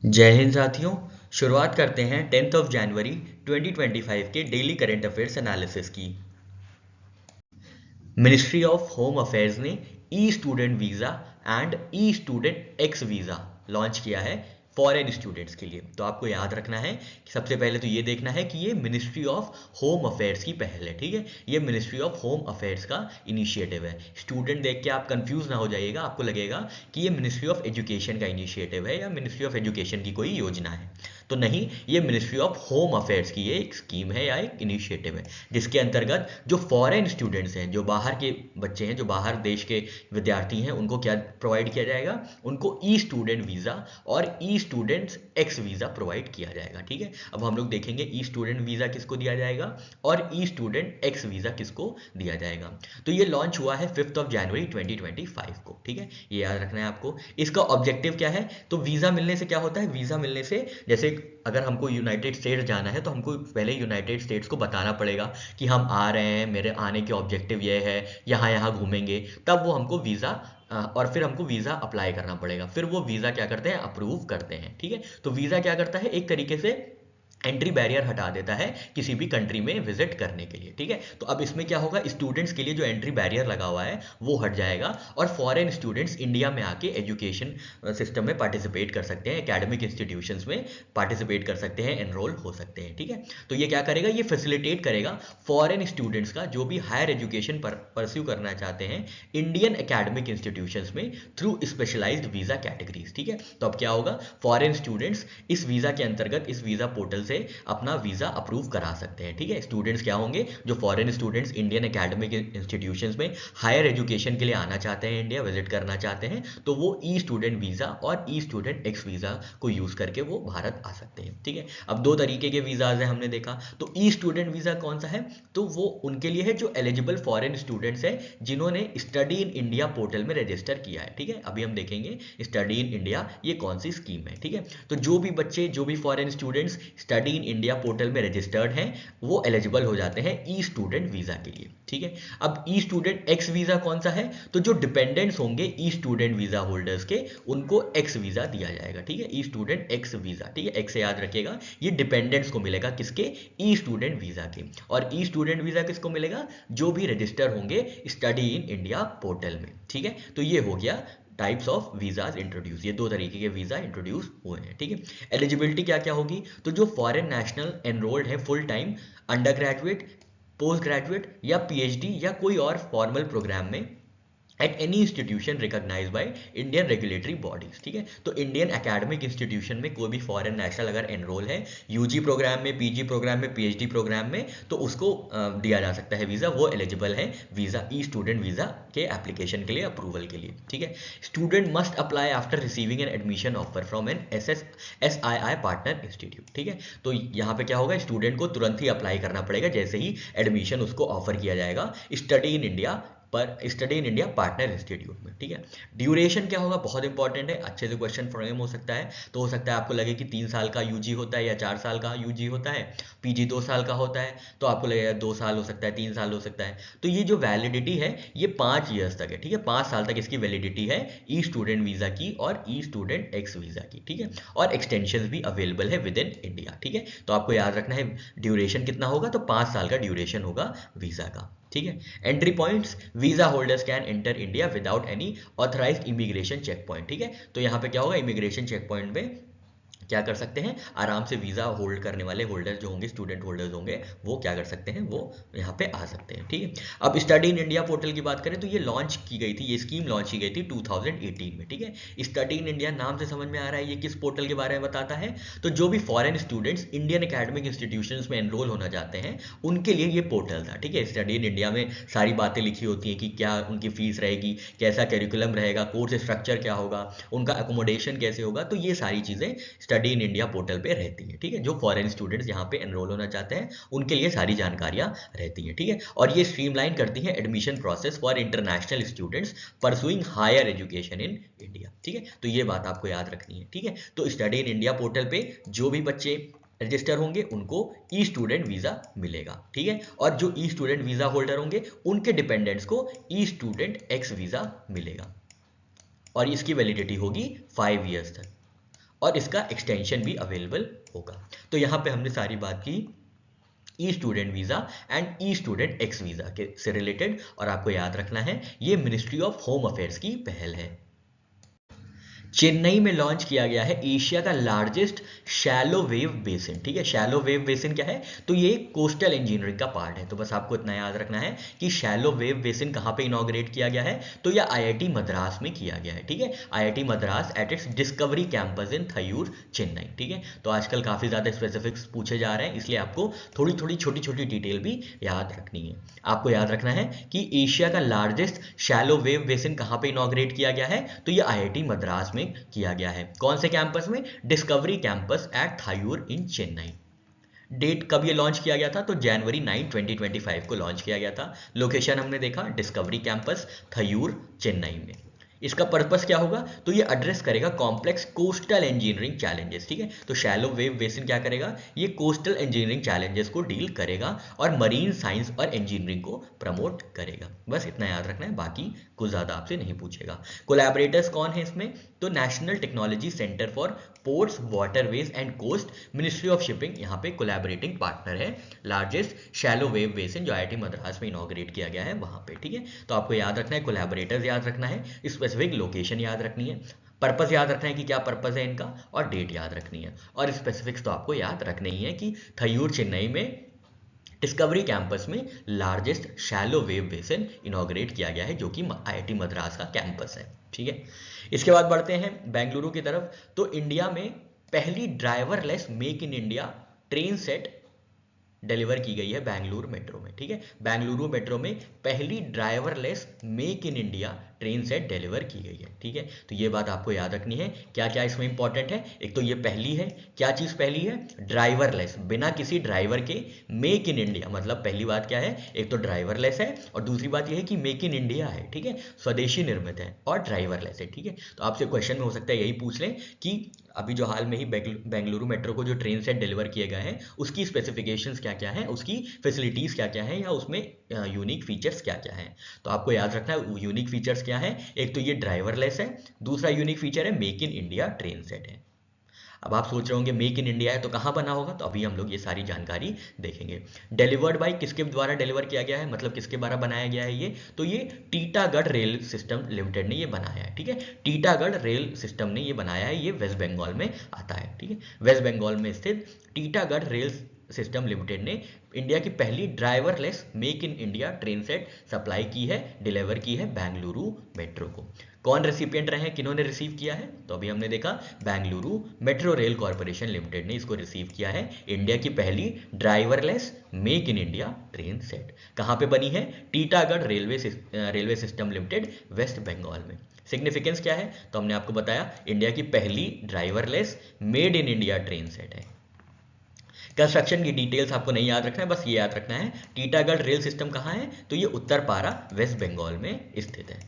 जय हिंद साथियों। शुरुआत करते हैं 10 जनवरी 2025 के डेली करंट अफेयर्स एनालिसिस की। मिनिस्ट्री ऑफ होम अफेयर्स ने E student visa and E student X visa launch किया है फॉरेन स्टूडेंट्स के लिए। तो आपको याद रखना है कि सबसे पहले तो ये देखना है कि ये मिनिस्ट्री ऑफ होम अफेयर्स की पहल है, ठीक है। ये मिनिस्ट्री ऑफ होम अफेयर्स का इनिशिएटिव है। स्टूडेंट देख के आप कंफ्यूज ना हो जाइएगा, आपको लगेगा कि ये मिनिस्ट्री ऑफ एजुकेशन का इनिशिएटिव है या मिनिस्ट्री ऑफ एजुकेशन की कोई योजना है। तो नहीं, ये मिनिस्ट्री ऑफ होम अफेयर्स की ये एक स्कीम है या एक इनिशिएटिव है, जिसके अंतर्गत जो फॉरेन स्टूडेंट्स हैं, जो बाहर के बच्चे हैं, जो बाहर देश के विद्यार्थी हैं, उनको क्या प्रोवाइड किया जाएगा? उनको ई स्टूडेंट वीज़ा और ई स्टूडेंट्स एक्स वीज़ा प्रोवाइड किया जाएगा, ठीक है। अब हम लोग देखेंगे ई स्टूडेंट वीज़ा किसको दिया जाएगा और ई स्टूडेंट एक्स वीज़ा किसको दिया जाएगा। तो ये लॉन्च हुआ है 5 जनवरी 2025 को, ठीक है। ये याद रखना है आपको। इसका ऑब्जेक्टिव क्या है? तो वीज़ा मिलने से क्या होता है? वीज़ा मिलने से जैसे अगर हमको यूनाइटेड स्टेट्स जाना है तो हमको पहले यूनाइटेड स्टेट्स को बताना पड़ेगा कि हम आ रहे हैं, मेरे आने के ऑब्जेक्टिव ये है, यहाँ यहाँ घूमेंगे, तब वो हमको वीज़ा और फिर हमको वीज़ा अप्लाई करना पड़ेगा। फिर वो वीज़ा क्या करते हैं? अप्रूव करते हैं, ठीक है। तो वीज़ा क्या करता है? एक तरीके से एंट्री बैरियर हटा देता है किसी भी कंट्री में विजिट करने के लिए, ठीक है। तो अब इसमें क्या होगा? स्टूडेंट्स के लिए जो एंट्री बैरियर लगा हुआ है वो हट जाएगा और फॉरेन स्टूडेंट्स इंडिया में आके एजुकेशन सिस्टम में पार्टिसिपेट कर सकते हैं, एकेडमिक इंस्टीट्यूशंस में पार्टिसिपेट कर सकते हैं, एनरोल हो सकते हैं, ठीक है। तो ये क्या करेगा? ये फैसिलिटेट करेगा फॉरेन स्टूडेंट्स का जो भी हायर एजुकेशन परस्यू करना चाहते हैं इंडियन एकेडमिक इंस्टीट्यूशंस में थ्रू स्पेशलाइज्ड वीज़ा कैटेगरीज, ठीक है। तो अब क्या होगा? फॉरेन स्टूडेंट्स इस वीज़ा के अंतर्गत, इस वीज़ा पोर्टल से अपना वीज़ा अप्रूव करा सकते हैं, ठीक है। स्टूडेंट्स क्या होंगे? जो foreign students Indian academic institutions में हायर एजुकेशन के लिए आना चाहते हैं, इंडिया विजिट करना चाहते हैं, तो वो ई स्टूडेंट वीज़ा और ई स्टूडेंट एक्स वीज़ा को यूज़ करके वो भारत आ सकते हैं, ठीक है। अब दो तरीके के वीज़ाज हैं हमने देखा। तो ई स्टूडेंट वीज़ा कौन सा है? तो वो उनके लिए है जो एलिजिबल फॉरेन स्टूडेंट्स हैं जिन्होंने स्टडी इन इंडिया पोर्टल में रजिस्टर किया है, ठीक है। अभी हम देखेंगे स्टडी इन इंडिया ये कौन सी स्कीम है, ठीक है। तो जो भी बच्चे, जो भी foreign students study in India portal में रजिस्टर्ड हैं वो एलिजिबल हो जाते हैं ई स्टूडेंट वीज़ा के लिए, ठीक है। अब ई स्टूडेंट एक्स वीज़ा कौन सा है? तो जो डिपेंडेंट्स होंगे ई स्टूडेंट वीज़ा होल्डर्स के, उनको एक्स वीज़ा दिया जाएगा, ठीक है। ई स्टूडेंट एक्स वीज़ा, ठीक है। एक्स से याद रखिएगा, ये डिपेंडेंट्स को मिलेगा, किसके? ई स्टूडेंट वीज़ा के। और ई स्टूडेंट वीज़ा किसको मिलेगा? जो भी रजिस्टर होंगे स्टडी इन इंडिया पोर्टल में, ठीक है। तो ये हो गया टाइप्स ऑफ वीज़ाज इंट्रोड्यूस। ये दो तरीके के वीज़ा इंट्रोड्यूस हुए हैं, ठीक है। एलिजिबिलिटी क्या क्या होगी? तो जो फॉरेन नेशनल एनरोल्ड है full time undergraduate, postgraduate या पीएचडी या कोई और फॉर्मल प्रोग्राम में at any institution recognise by Indian regulatory bodies, ठीक है। तो इंडियन एकेडमिक इंस्टीट्यूशन में कोई भी फॉरेन नेशनल अगर एनरोल है यूजी प्रोग्राम में, पीजी प्रोग्राम में, पीएचडी प्रोग्राम में, तो उसको दिया जा सकता है वीज़ा, वो एलिजिबल है वीज़ा, ई स्टूडेंट वीज़ा के एप्लीकेशन के लिए, अप्रूवल के लिए, ठीक है। Student must apply after receiving an admission offer from an SII partner institute, ठीक है। तो यहाँ पे क्या होगा? स्टूडेंट को तुरंत ही अप्लाई करना पड़ेगा जैसे ही एडमिशन उसको ऑफर किया जाएगा स्टडी इन इंडिया पर, study in India partner institute में, ठीक है। ड्यूरेशन क्या होगा? बहुत इंपॉर्टेंट है, अच्छे से क्वेश्चन फ्रेम हो सकता है। तो हो सकता है आपको लगे कि 3 साल का यूजी होता है या 4 साल का यूजी होता है, पीजी 2 साल का होता है, तो आपको लगेगा 2 साल हो सकता है, 3 साल हो सकता है। तो ये जो वैलिडिटी है ये 5 ईयर्स तक है, ठीक है। 5 साल तक इसकी वैलिडिटी है ई स्टूडेंट वीज़ा की और ई स्टूडेंट एक्स वीज़ा की, ठीक है। और एक्सटेंशन भी अवेलेबल है विद इन इंडिया, ठीक है। तो आपको याद रखना है ड्यूरेशन कितना होगा? तो 5 साल का ड्यूरेशन होगा वीज़ा का, ठीक है। Entry points, visa holders can enter India without any authorised immigration checkpoint, ठीक है। तो यहाँ पे क्या होगा? इमिग्रेशन चेक पॉइंट में क्या कर सकते हैं? आराम से वीज़ा होल्ड करने वाले होल्डर्स जो होंगे, स्टूडेंट होल्डर्स होंगे, वो क्या कर सकते हैं? वो यहाँ पे आ सकते हैं, ठीक है। अब स्टडी इन इंडिया पोर्टल की बात करें तो ये लॉन्च की गई थी, ये स्कीम लॉन्च की गई थी 2018 में, ठीक है। स्टडी इन इंडिया नाम से समझ में आ रहा है ये किस पोर्टल के बारे में बताता है? तो जो भी foreign students Indian academic institutions में एनरोल होना चाहते हैं उनके लिए ये पोर्टल था, ठीक है। स्टडी इन इंडिया में सारी बातें लिखी होती हैं कि क्या उनकी फीस रहेगी, कैसा करिकुलम रहेगा, कोर्स स्ट्रक्चर क्या होगा, उनका अकोमोडेशन कैसे होगा, तो ये सारी चीज़ें स्टडी इन इंडिया पोर्टल पे रहती है, ठीक है। जो फॉरेन स्टूडेंट्स यहाँ पे एनरोल होना चाहते हैं उनके लिए सारी जानकारियाँ रहती हैं, ठीक है। और ये स्ट्रीमलाइन करती है admission process for international students pursuing higher education in India, ठीक है। तो ये बात आपको याद रखनी है, ठीक है। तो स्टडी इन इंडिया पोर्टल पे जो भी बच्चे रजिस्टर होंगे उनको ई स्टूडेंट वीज़ा मिलेगा, ठीक है। और जो ई स्टूडेंट वीज़ा होल्डर होंगे उनके डिपेंडेंट्स को ई स्टूडेंट एक्स वीज़ा मिलेगा और इसकी वैलिडिटी होगी 5 ईयर्स तक। और इसका एक्सटेंशन भी अवेलेबल होगा। तो यहाँ पे हमने सारी बात की E student visa and E student X visa के से रिलेटेड, और आपको याद रखना है ये मिनिस्ट्री ऑफ होम अफेयर्स की पहल है। चेन्नई में लॉन्च किया गया है एशिया का लार्जेस्ट शैलो वेव बेसिन। ठीक है, शैलो वेव बेसिन क्या है, तो ये कोस्टल इंजीनियरिंग का पार्ट है। तो बस आपको इतना याद रखना है कि शैलो वेव बेसिन कहाँ पे इनॉग्रेट किया गया है, तो यह आईआईटी मद्रास में किया गया है। ठीक है, IIT Madras at its discovery campus in Thaiyur, Chennai. ठीक है, तो आजकल काफ़ी ज़्यादा स्पेसिफिक्स पूछे जा रहे हैं, इसलिए आपको थोड़ी थोड़ी छोटी छोटी डिटेल भी याद रखनी है। आपको याद रखना है कि एशिया का लार्जेस्ट शैलो वेव बेसिन कहाँ पे इनॉग्रेट किया गया है, तो ये आईआईटी मद्रास में किया गया है। कौन से कैंपस में, discovery campus at Thaiyur in Chennai. Date कब ये लॉन्च किया गया था, तो जनवरी 9 2025 को लॉन्च किया गया था। लोकेशन हमने देखा डिस्कवरी कैंपस थयूर चेन्नई में। इसका पर्पस क्या होगा, तो ये एड्रेस करेगा कॉम्प्लेक्स कोस्टल इंजीनियरिंग चैलेंजेस। ठीक है, तो शैलो वेव बेसिन क्या करेगा, ये कोस्टल इंजीनियरिंग चैलेंजेस को डील करेगा और मरीन साइंस और इंजीनियरिंग को प्रमोट करेगा। बस इतना याद रखना है, बाकी कुछ ज़्यादा आपसे नहीं पूछेगा। कोलैबोरेटर्स कौन है इसमें, तो national technology centre for ports waterways and coast, ministry of shipping यहाँ पे कोलैबोरेटिंग पार्टनर है। लार्जेस्ट शैलो वेव बेसिन जो आईआईटी मद्रास में इनॉग्रेट किया गया है वहाँ पे। ठीक है, तो आपको याद रखना है, कोलैबोरेटर्स याद रखना है, स्पेसिफिक लोकेशन याद रखनी है, पर्पस याद रखना है कि क्या पर्पस है इनका, और डेट याद रखनी है। और स्पेसिफिक्स तो आपको याद रखने ही है कि थयूर चेन्नई में डिस्कवरी कैंपस में largest shallow wave basin inaugurate किया गया है, जो कि आईआईटी मद्रास का कैंपस है। ठीक है, इसके बाद बढ़ते हैं बेंगलुरु की तरफ। तो इंडिया में पहली driverless make in India train set deliver की गई है बेंगलुरु मेट्रो में। ठीक है, बेंगलुरु मेट्रो में पहली driverless make in India train set deliver की गई है। ठीक है, तो ये बात आपको याद रखनी है। क्या क्या इसमें इंपॉर्टेंट है, एक तो ये पहली है, क्या चीज़ पहली है, ड्राइवरलेस, बिना किसी ड्राइवर के मेक इन इंडिया। मतलब पहली बात क्या है, एक तो ड्राइवरलेस है और दूसरी बात ये है कि मेक इन इंडिया है। ठीक है, स्वदेशी निर्मित है और ड्राइवरलेस है। ठीक है, तो आपसे क्वेश्चन में हो सकता है यही पूछ लें कि अभी जो हाल में ही बेंगलुरु मेट्रो को जो ट्रेन सेट डिलीवर किए गए हैं उसकी स्पेसिफिकेशंस क्या क्या हैं, उसकी फैसिलिटीज़ क्या क्या हैं, या उसमें यूनिक फीचर्स क्या क्या हैं। तो आपको याद रखना है यूनिक फीचर्स क्या है, एक तो ये ड्राइवरलेस है, दूसरा यूनिक फीचर है make in India train set है। अब आप सोच रहे होंगे मेक इन इंडिया है तो कहाँ बना होगा, तो अभी हम लोग ये सारी जानकारी देखेंगे। डिलीवर्ड बाय किसके द्वारा डिलीवर किया गया है, मतलब किसके द्वारा बनाया गया है ये, तो ये टीटागढ़ रेल सिस्टम लिमिटेड ने ये बनाया है। ठीक है, टीटागढ़ रेल सिस्टम ने ये बनाया है, ये वेस्ट बंगाल में आता है। ठीक है, वेस्ट बंगाल में स्थित टीटागढ़ रेल सिस्टम लिमिटेड ने इंडिया की पहली driverless make in India train set supply की है, डिलीवर की है बेंगलुरु मेट्रो को। कौन रेसिपिएंट रहे हैं, किन्होंने रिसीव किया है, तो अभी हमने देखा Bengaluru metro rail corporation limited ने इसको रिसीव किया है, इंडिया की पहली driverless make in India train set. कहाँ पे बनी है, Titagarh railway system limited, west Bengal में। सिग्निफिकेंस क्या है, तो हमने आपको बताया इंडिया की पहली driverless made in India train set है। कंस्ट्रक्शन की डिटेल्स आपको नहीं याद रखना है, बस ये याद रखना है टीटागढ़ रेल सिस्टम कहाँ है, तो ये उत्तरपारा वेस्ट बंगाल में स्थित है।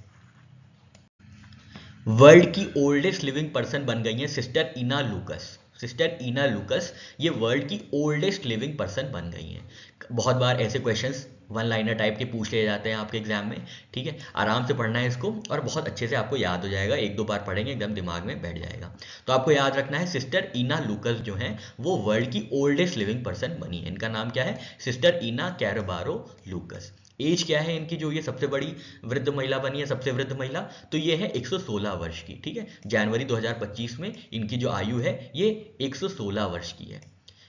वर्ल्ड की ओल्डेस्ट लिविंग पर्सन बन गई है सिस्टर इना लूकस। सिस्टर इना लूकस ये वर्ल्ड की ओल्डेस्ट लिविंग पर्सन बन गई हैं। बहुत बार ऐसे क्वेश्चंस वन लाइनर टाइप के पूछ लिए जाते हैं आपके एग्जाम में। ठीक है, आराम से पढ़ना है इसको और बहुत अच्छे से आपको याद हो जाएगा, एक दो बार पढ़ेंगे एकदम दिमाग में बैठ जाएगा। तो आपको याद रखना है सिस्टर इना लूकस जो है वो वर्ल्ड की ओल्डेस्ट लिविंग पर्सन बनी है। इनका नाम क्या है, सिस्टर इना कैरबारो लूकस। एज क्या है इनकी, जो ये सबसे बड़ी वृद्ध महिला बनी है, सबसे वृद्ध महिला, तो ये है 116 वर्ष की। ठीक है, जनवरी 2025 में इनकी जो आयु है ये 116 वर्ष की है।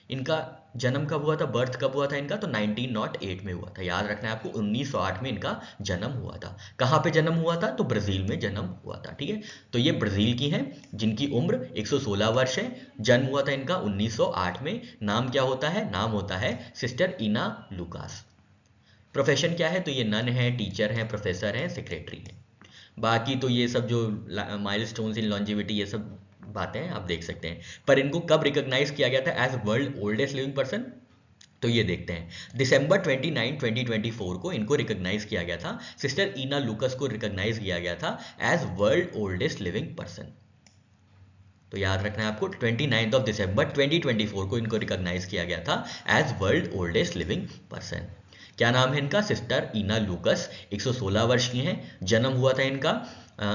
इनका जन्म कब हुआ था, बर्थ कब हुआ था इनका, तो 1908 में हुआ था। याद रखना है आपको 1908 में इनका जन्म हुआ था। कहाँ पे जन्म हुआ था, तो ब्राजील में जन्म हुआ था। ठीक है, तो ये ब्राजील की हैं जिनकी उम्र 116 वर्ष है, जन्म हुआ था इनका 1908 में। नाम क्या होता है, नाम होता है सिस्टर इना लूकास। प्रोफेशन क्या है, तो ये नन है, टीचर है, प्रोफेसर है, सेक्रेटरी है। बाकी तो ये सब जो माइलस्टोन्स इन लॉन्जिविटी ये सब बातें आप देख सकते हैं। पर इनको कब रिकॉग्नाइज किया गया था as world oldest living person, तो ये देखते हैं। दिसंबर 29 2024 को इनको रिकॉग्नाइज किया गया था, सिस्टर इना लूकस को रिकॉग्नाइज किया गया था as world oldest living person. तो याद रखना है आपको 29 दिसंबर 2024 को इनको रिकॉग्नाइज किया गया था as world oldest living person. क्या नाम है इनका, सिस्टर इना लूकस, 116 वर्ष की हैं, जन्म हुआ था इनका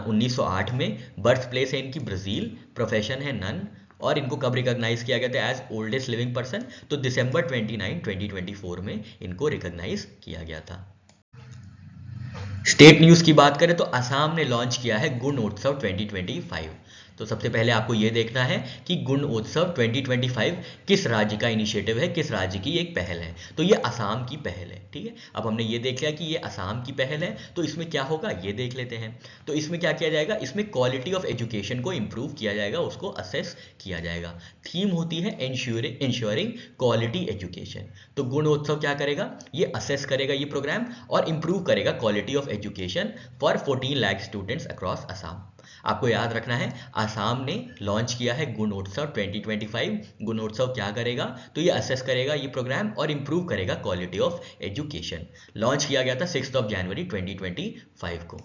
1908 में, बर्थ प्लेस है इनकी ब्राज़ील, प्रोफेशन है नन, और इनको कब रिकॉग्नाइज किया गया था एज ओल्डेस्ट लिविंग पर्सन, तो दिसंबर 29 2024 में इनको रिकॉग्नाइज किया गया था। स्टेट न्यूज़ की बात करें तो असम ने लॉन्च किया है गुणोत्सव 2025। तो सबसे पहले आपको यह देखना है कि गुणोत्सव 2025 किस राज्य का इनिशिएटिव है, किस राज्य की एक पहल है। तो ये असम की पहल है, ठीक है। अब हमने ये देख लिया कि ये असम की पहल है, तो इसमें क्या होगा ये देख लेते हैं। तो इसमें क्या किया जाएगा, इसमें क्वालिटी ऑफ एजुकेशन को इंप्रूव किया जाएगा, उसको असेस किया जाएगा। थीम होती है इंश्योरिंग क्वालिटी एजुकेशन। तो गुणोत्सव क्या करेगा, ये असेस करेगा ये प्रोग्राम और इंप्रूव करेगा quality of education for 14 lakh students across Assam. आपको याद रखना है असम ने लॉन्च किया है गुणोत्सव 2025। गुणोत्सव क्या करेगा, तो ये असेस करेगा ये प्रोग्राम और इंप्रूव करेगा क्वालिटी ऑफ एजुकेशन। लॉन्च किया गया था 6 जनवरी 2025 को।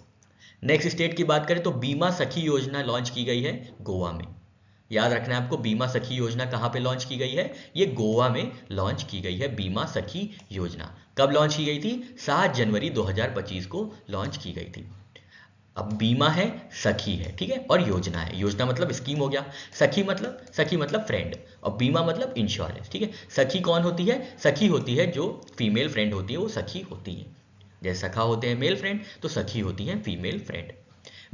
नेक्स्ट स्टेट की बात करें तो बीमा सखी योजना लॉन्च की गई है गोवा में। याद रखना है आपको, बीमा सखी योजना कहाँ पे लॉन्च की गई है, ये गोवा में लॉन्च की गई है बीमा सखी योजना। कब लॉन्च की गई थी, 7 जनवरी 2025 को लॉन्च की गई थी। अब बीमा है, सखी है, ठीक है, और योजना है। योजना मतलब स्कीम हो गया, सखी मतलब फ्रेंड, और बीमा मतलब इंश्योरेंस, ठीक है। सखी कौन होती है, सखी होती है जो फीमेल फ्रेंड होती है वो सखी होती है। जैसे सखा होते हैं मेल फ्रेंड, तो सखी होती है फीमेल फ्रेंड।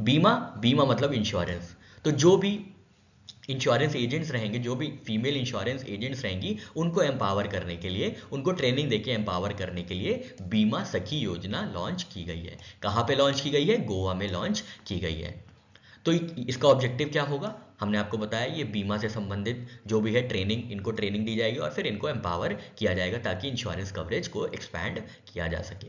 बीमा मतलब इंश्योरेंस। तो जो भी इंश्योरेंस एजेंट्स रहेंगे, जो भी फीमेल इंश्योरेंस एजेंट्स रहेंगी, उनको एम्पावर करने के लिए, उनको ट्रेनिंग देके एम्पावर करने के लिए बीमा सखी योजना लॉन्च की गई है। कहाँ पे लॉन्च की गई है, गोवा में लॉन्च की गई है। तो इसका ऑब्जेक्टिव क्या होगा, हमने आपको बताया ये बीमा से संबंधित जो भी है ट्रेनिंग, इनको ट्रेनिंग दी जाएगी और फिर इनको एम्पावर किया जाएगा ताकि इंश्योरेंस कवरेज को एक्सपैंड किया जा सके।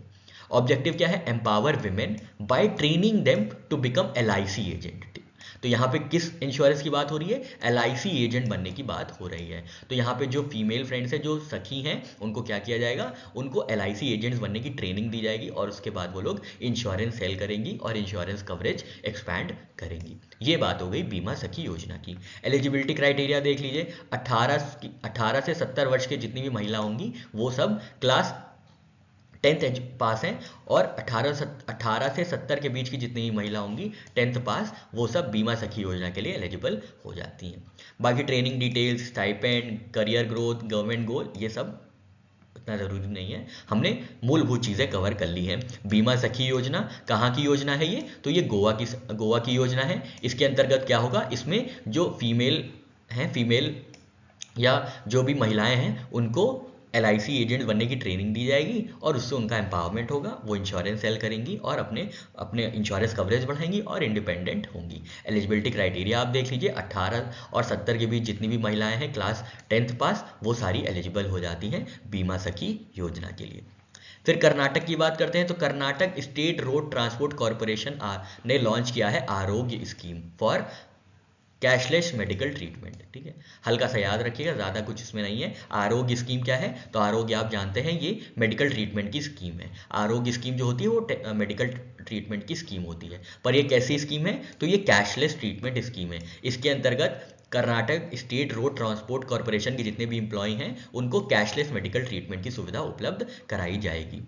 ऑब्जेक्टिव क्या है, empower women by training them to become LIC agent. तो यहाँ पे किस इंश्योरेंस की बात हो रही है, LIC एजेंट बनने की बात हो रही है। तो यहाँ पे जो फीमेल फ्रेंड्स है, जो सखी हैं, उनको क्या किया जाएगा, उनको LIC एजेंट्स बनने की ट्रेनिंग दी जाएगी और उसके बाद वो लोग इंश्योरेंस सेल करेंगी और इंश्योरेंस कवरेज एक्सपैंड करेंगी। ये बात हो गई बीमा सखी योजना की। एलिजिबिलिटी क्राइटेरिया देख लीजिए, 18 से 70 वर्ष के जितनी भी महिला होंगी वो सब क्लास 10th पास हैं, और 18 से 70 के बीच की जितनी भी महिला होंगी 10th पास, वो सब बीमा सखी योजना के लिए एलिजिबल हो जाती हैं। बाकी training details, stipend, career growth, government goal, ये सब इतना ज़रूरी नहीं है, हमने मूलभूत चीज़ें कवर कर ली हैं। बीमा सखी योजना कहाँ की योजना है ये, तो ये गोवा की योजना है। इसके अंतर्गत क्या होगा, इसमें जो फीमेल या जो भी महिलाएं हैं उनको LIC एजेंट बनने की ट्रेनिंग दी जाएगी और उससे उनका एम्पावरमेंट होगा, वो इंश्योरेंस सेल करेंगी और अपने इंश्योरेंस कवरेज बढ़ाएंगी और इंडिपेंडेंट होंगी। एलिजिबिलिटी क्राइटेरिया आप देख लीजिए, 18 और 70 के बीच जितनी भी महिलाएं हैं क्लास 10th पास, वो सारी एलिजिबल हो जाती हैं बीमा सखी योजना के लिए। फिर कर्नाटक की बात करते हैं तो Karnataka state road transport corporation ने लॉन्च किया है आरोग्य scheme for cashless medical treatment, ठीक है। हल्का सा याद रखिएगा, ज़्यादा कुछ इसमें नहीं है। आरोग्य स्कीम क्या है, तो आरोग्य आप जानते हैं ये मेडिकल ट्रीटमेंट की स्कीम है। आरोग्य स्कीम जो होती है वो मेडिकल ट्रीटमेंट की स्कीम होती है, पर ये कैसी स्कीम है, तो ये कैशलेस ट्रीटमेंट स्कीम है। इसके अंतर्गत Karnataka state road transport corporation के जितने भी एम्प्लॉय हैं उनको कैशलेस मेडिकल ट्रीटमेंट की सुविधा उपलब्ध कराई जाएगी।